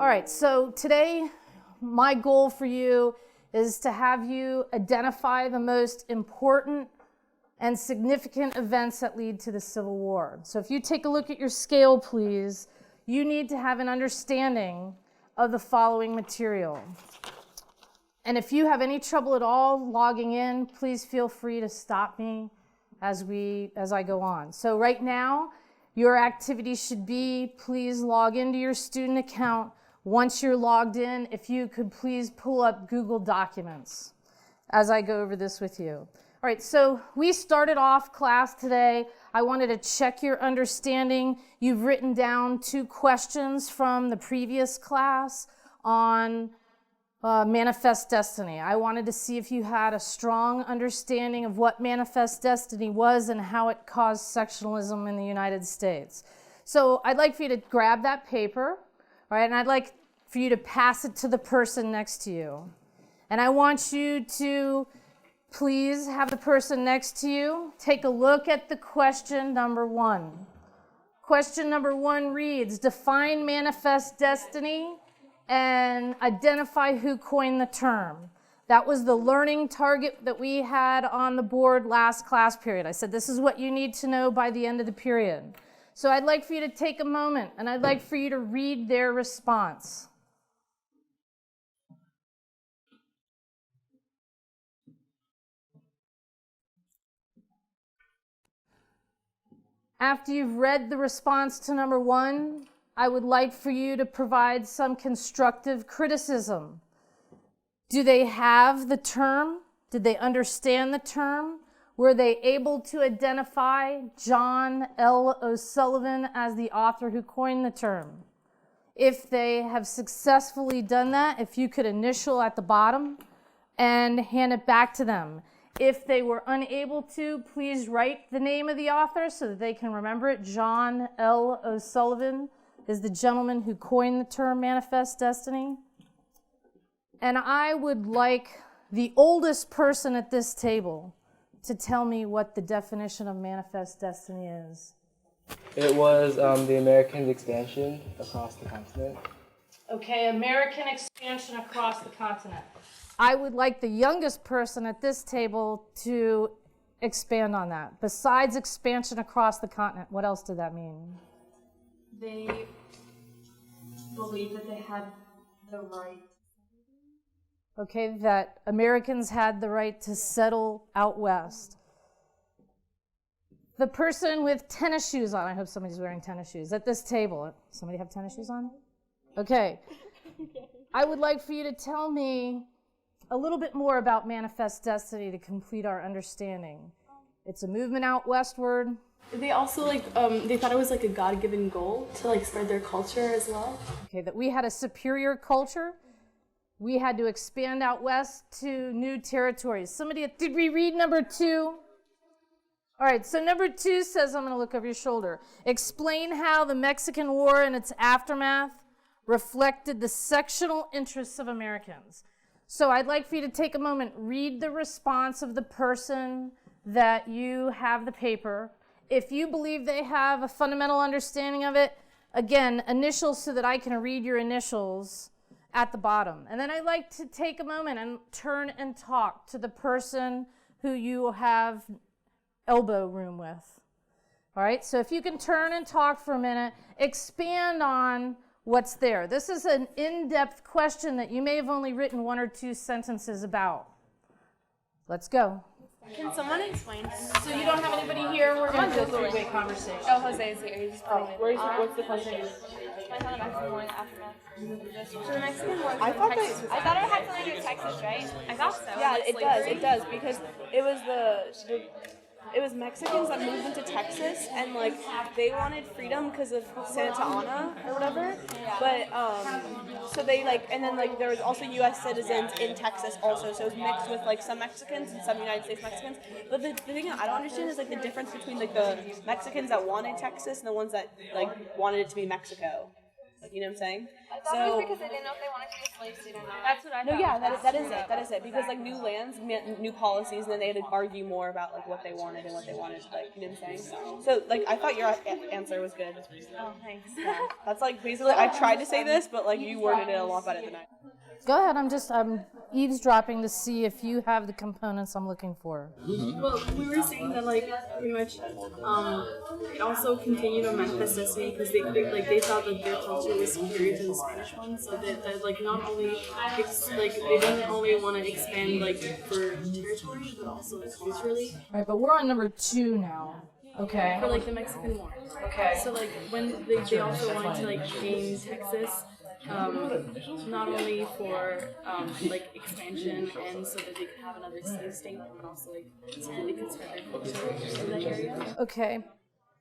All right, so today my goal for you is to have you identify the most important and significant events that lead to the Civil War. So if you take a look at your scale, please, you need to have an understanding of the following material. And if you have any trouble at all logging in, please feel free to stop me as I go on. So right now, your activity should be, please log into your student account. Once you're logged in, if you could please pull up Google Documents as I go over this with you. All right, so we started off class today. I wanted to check your understanding. You've written down 2 questions from the previous class on Manifest Destiny. I wanted to see if you had a strong understanding of what Manifest Destiny was and how it caused sectionalism in the United States. So I'd like for you to grab that paper, all right, and I'd like for you to pass it to the person next to you. And I want you to please have the person next to you take a look at the question number 1. Question number 1 reads, define Manifest Destiny and identify who coined the term. That was the learning target that we had on the board last class period. I said this is what you need to know by the end of the period. So I'd like for you to take a moment and I'd like for you to read their response. After you've read the response to number 1, I would like for you to provide some constructive criticism. Do they have the term? Did they understand the term? Were they able to identify John L. O'Sullivan as the author who coined the term? If they have successfully done that, if you could initial at the bottom and hand it back to them. If they were unable to, please write the name of the author so that they can remember it. John L. O'Sullivan is the gentleman who coined the term Manifest Destiny. And I would like the oldest person at this table to tell me what the definition of Manifest Destiny is. It was the Americans' expansion across the continent. Okay, American expansion across the continent. I would like the youngest person at this table to expand on that. Besides expansion across the continent, what else did that mean? They believed that they had the right. Okay, that Americans had the right to settle out west. The person with tennis shoes on, I hope somebody's wearing tennis shoes, at this table. Somebody have tennis shoes on? Okay. I would like for you to tell me a little bit more about Manifest Destiny to complete our understanding. It's a movement out westward. They also they thought it was like a God-given goal to spread their culture as well. Okay, that we had a superior culture. We had to expand out west to new territories. Did we read number 2? All right, so number 2 says, I'm going to look over your shoulder. Explain how the Mexican War and its aftermath reflected the sectional interests of Americans. So I'd like for you to take a moment, read the response of the person that you have the paper. If you believe they have a fundamental understanding of it, again, initials so that I can read your initials at the bottom. And then I'd like to take a moment and turn and talk to the person who you have elbow room with. All right, so if you can turn and talk for a minute, expand on what's there. This is an in-depth question that you may have only written 1 or 2 sentences about. Let's go. Can someone explain? So you don't have anybody here? We're going to go through a conversation. Oh, Jose is here. He's just putting it. What's the question? The Mexican War and the aftermath. So the Mexican War was in Texas. I thought it had something to do with Texas, right? I thought so. Yeah, it does, because it was it was Mexicans that moved into Texas, and they wanted freedom because of Santa Ana or whatever. But so they and then there was also U.S. citizens in Texas also, so it was mixed with some Mexicans and some United States Mexicans. But the thing I don't understand is the difference between the Mexicans that wanted Texas and the ones that wanted it to be Mexico. Like, you know what I'm saying? I thought it was because they didn't know if they wanted to be a slave state or not. That's what I No, thought. yeah, that is it. Because like new lands meant new policies, and then they had to argue more about like what they wanted and what they wanted. Like, you know what I'm saying? So like, I thought your answer was good. Oh, thanks. That's like basically, I tried to say this, but like you worded it a lot better than I. Go ahead, I'm eavesdropping to see if you have the components I'm looking for. Well, we were saying that like pretty much it also continued on manifest destiny because they thought that their culture was superior to the Spanish one, so that like not only like they didn't only want to expand like for territory but also like culturally. Right, but we're on number 2 now. Okay. For like the Mexican War. Okay. So like when they also wanted to like gain Texas. Not only for like expansion and so that they could have another slave state, but also like so that they could spread their culture in that area. Okay.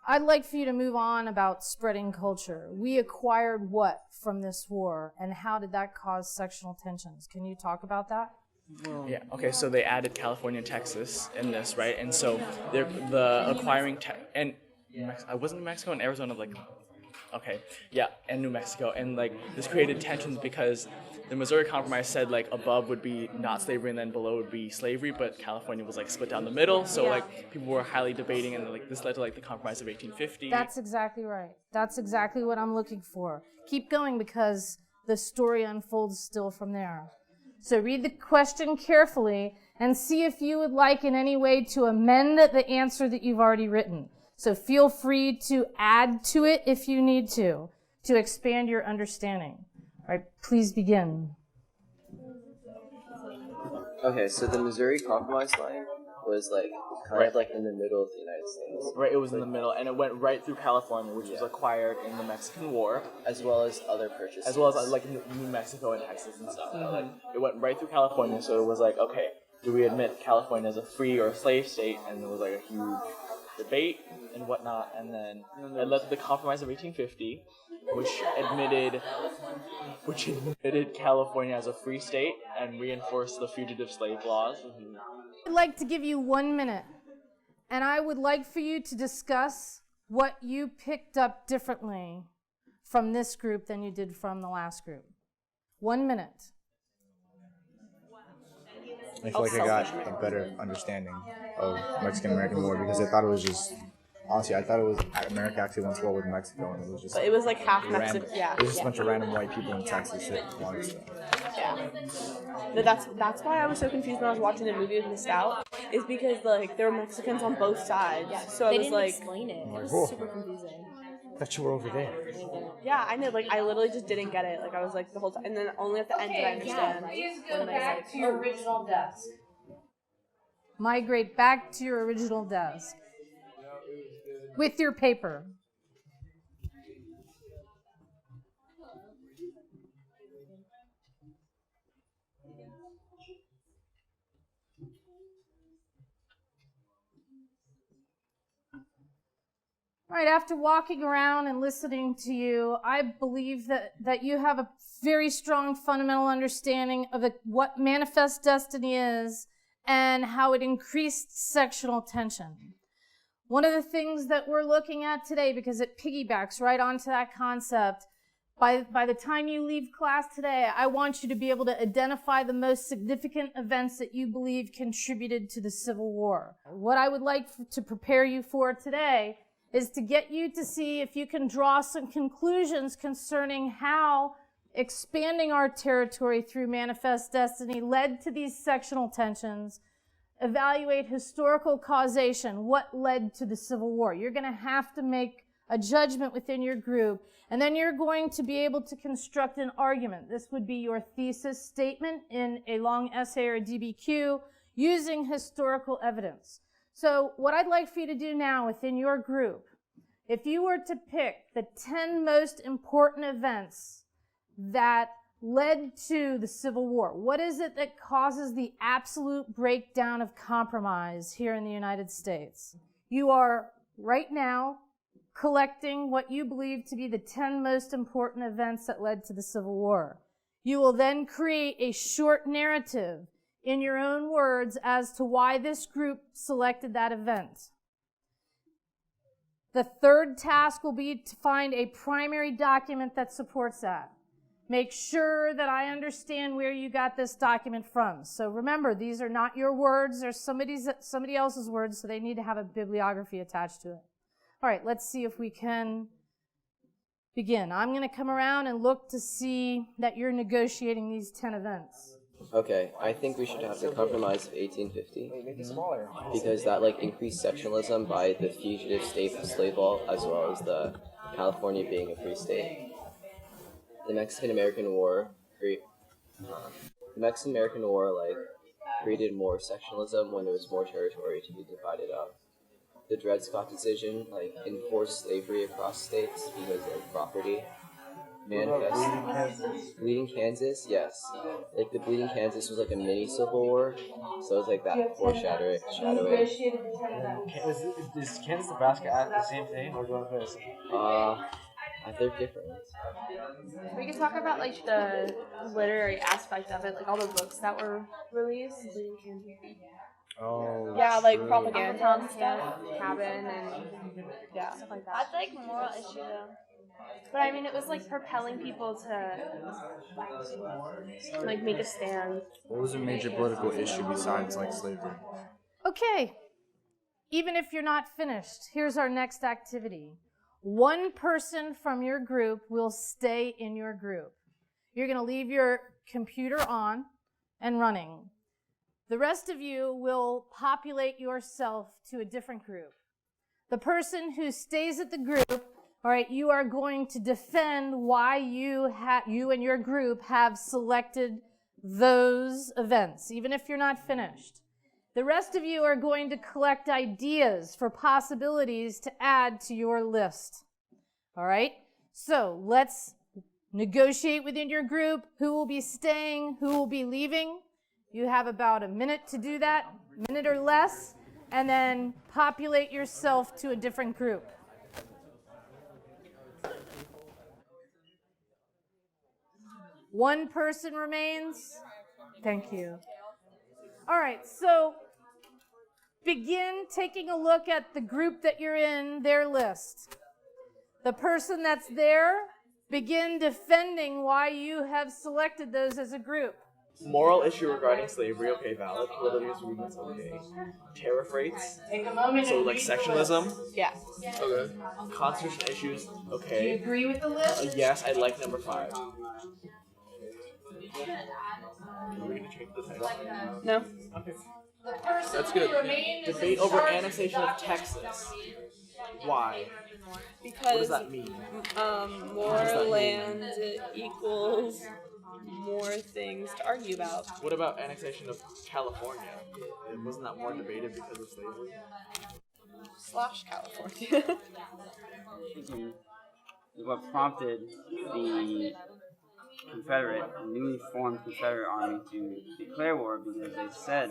I'd like for you to move on about spreading culture. We acquired what from this war, and how did that cause sectional tensions? Can you talk about that? Yeah. Okay. So they added California and Texas in this, right? And so the acquiring and I wasn't in Mexico and Arizona like. Okay, yeah, and New Mexico, and like this created tensions because the Missouri Compromise said like above would be not slavery and then below would be slavery, but California was like split down the middle, so like people were highly debating, and like this led to like the Compromise of 1850. That's exactly right. That's exactly what I'm looking for. Keep going because the story unfolds still from there. So read the question carefully and see if you would like in any way to amend the answer that you've already written. So feel free to add to it if you need to expand your understanding. All right, please begin. Okay, so the Missouri Compromise line was like kind of like in the middle of the United States. Right, it was in the middle, and it went right through California, which was acquired in the Mexican War, as well as other purchases. as well as like New Mexico and Texas and stuff. Like it went right through California, so it was like, okay, do we admit California as a free or a slave state? And there was like a huge debate and whatnot, and then it led to the Compromise of 1850, which admitted California as a free state and reinforced the fugitive slave laws. I'd like to give you 1 minute, and I would like for you to discuss what you picked up differently from this group than you did from the last group. 1 minute. I feel like I got a better understanding of Mexican-American War because I thought it was just, honestly, I thought it was America actually went to war with Mexico, and it was just. But it was like half random. Mexican. Yeah. It was just a bunch of random white people in Texas that wanted stuff. Yeah. But that's why I was so confused when I was watching the movie with the Stout, is because like there were Mexicans on both sides. Yeah. So I was like, explain it. It was whoa. super confusing. I thought you were over there. yeah, I know. Like I literally just didn't get it. Like I was like the whole time, and then only at the end did I understand. Please when go they back like, to your original desk. Migrate back to your original desk with your paper. All right, after walking around and listening to you, I believe that you have a very strong fundamental understanding of what manifest destiny is and how it increased sectional tension. One of the things that we're looking at today, because it piggybacks right onto that concept, by the time you leave class today, I want you to be able to identify the most significant events that you believe contributed to the Civil War. What I would like to prepare you for today is to get you to see if you can draw some conclusions concerning how expanding our territory through manifest destiny led to these sectional tensions, evaluate historical causation, what led to the Civil War. You're going to have to make a judgment within your group, and then you're going to be able to construct an argument. This would be your thesis statement in a long essay or a DBQ using historical evidence. So what I'd like for you to do now within your group, if you were to pick the 10 most important events that led to the Civil War, what is it that causes the absolute breakdown of compromise here in the United States? You are right now collecting what you believe to be the 10 most important events that led to the Civil War. You will then create a short narrative in your own words as to why this group selected that event. The third task will be to find a primary document that supports that. Make sure that I understand where you got this document from. So remember, these are not your words, they're somebody else's words, so they need to have a bibliography attached to it. All right, let's see if we can begin. I'm going to come around and look to see that you're negotiating these 10 events. Okay, I think we should have the compromise of 1850 because that like increased sectionalism by the fugitive state of slave law as well as the California being a free state. The Mexican-American War created more sectionalism when there was more territory to be divided up. The Dred Scott decision enforced slavery across states because of property. Bleeding Kansas, yes. The Bleeding Kansas was a mini Civil War, so it was that foreshadowing. Is Kansas, Nebraska at the same thing, or do you want to put They're different. We could talk about the literary aspect of it, all the books that were released. Oh. Yeah, propaganda and stuff. Cabin and Yeah. stuff like that. That's moral issue though. But I mean, it was propelling people to make a stand. What was a major political issue besides slavery? Okay, even if you're not finished, here's our next activity. One person from your group will stay in your group. You're going to leave your computer on and running. The rest of you will populate yourself to a different group. The person who stays at the group, all right, you are going to defend why you and your group have selected those events, even if you're not finished. The rest of you are going to collect ideas for possibilities to add to your list. All right? So let's negotiate within your group who will be staying, who will be leaving. You have about a minute to do that, minute or less, and then populate yourself to a different group. One person remains. Thank you. All right, so begin taking a look at the group that you're in, their list. The person that's there, begin defending why you have selected those as a group. Moral issue regarding slavery, okay, valid. Political disagreements, okay. Tariff rates, so sectionalism. Yeah. Okay. Constitutional issues, okay. Do you agree with the list? Yes, I like number 5. Are we going to change the title? No. Okay. The person That's good. who remained is Debate in over charge annexation of Texas. Why? Because What does that mean? more land equals more things to argue about. What about annexation of California? Wasn't that more debated because of slavery? / California. What prompted the newly formed Confederate Army to declare war, because they said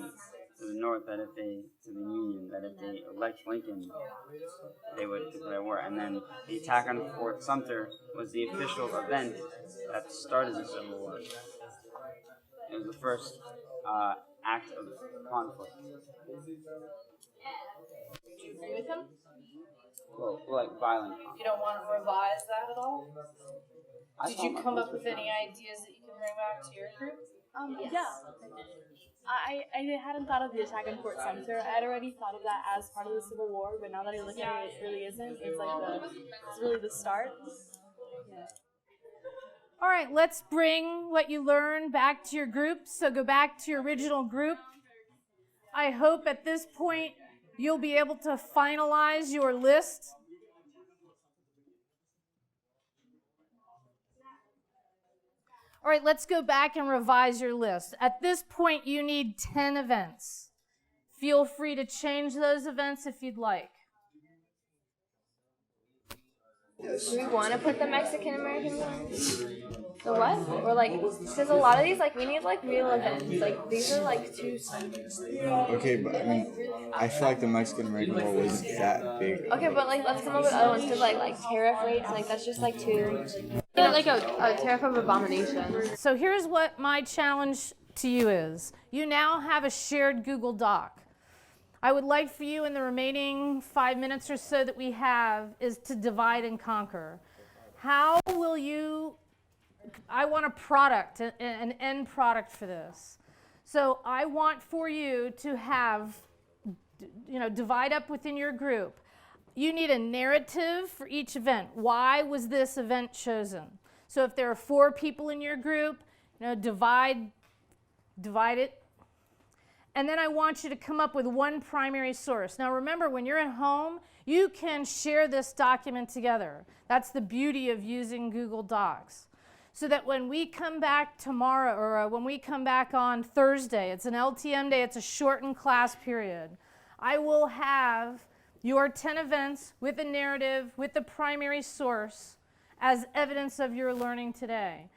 to the North to the Union, that if they elect Lincoln, they would declare war. And then the attack on Fort Sumter was the official event that started the Civil War. It was the first act of conflict. Do you agree with him? Well, violent conflict. You don't want to revise that at all? Did you come up with any ideas that you can bring back to your group? Yes. Yeah. I hadn't thought of the attack on Fort Sumter. I had already thought of that as part of the Civil War, but now that I look at it, it really isn't. It's really the start. Yeah. All right, let's bring what you learned back to your group. So go back to your original group. I hope at this point you'll be able to finalize your list. All right, let's go back and revise your list. At this point, you need 10 events. Feel free to change those events if you'd like. Do we want to put the Mexican American ones? The what? Or because a lot of these, we need real events. These are too. Okay, but I mean, I feel like the Mexican American War wasn't that big. Okay, but let's come up with other ones because tariff rates, that's just too. A tariff of abomination. So here's what my challenge to you is. You now have a shared Google Doc. I would like for you in the remaining 5 minutes or so that we have is to divide and conquer. How will you, I want a product, an end product for this. So I want for you to have, divide up within your group. You need a narrative for each event. Why was this event chosen? So if there are 4 people in your group, divide it. And then I want you to come up with one primary source. Now remember, when you're at home, you can share this document together. That's the beauty of using Google Docs. So that when we come back tomorrow, or when we come back on Thursday, it's an LTM day, it's a shortened class period, I will have your 10 events with a narrative, with the primary source, as evidence of your learning today.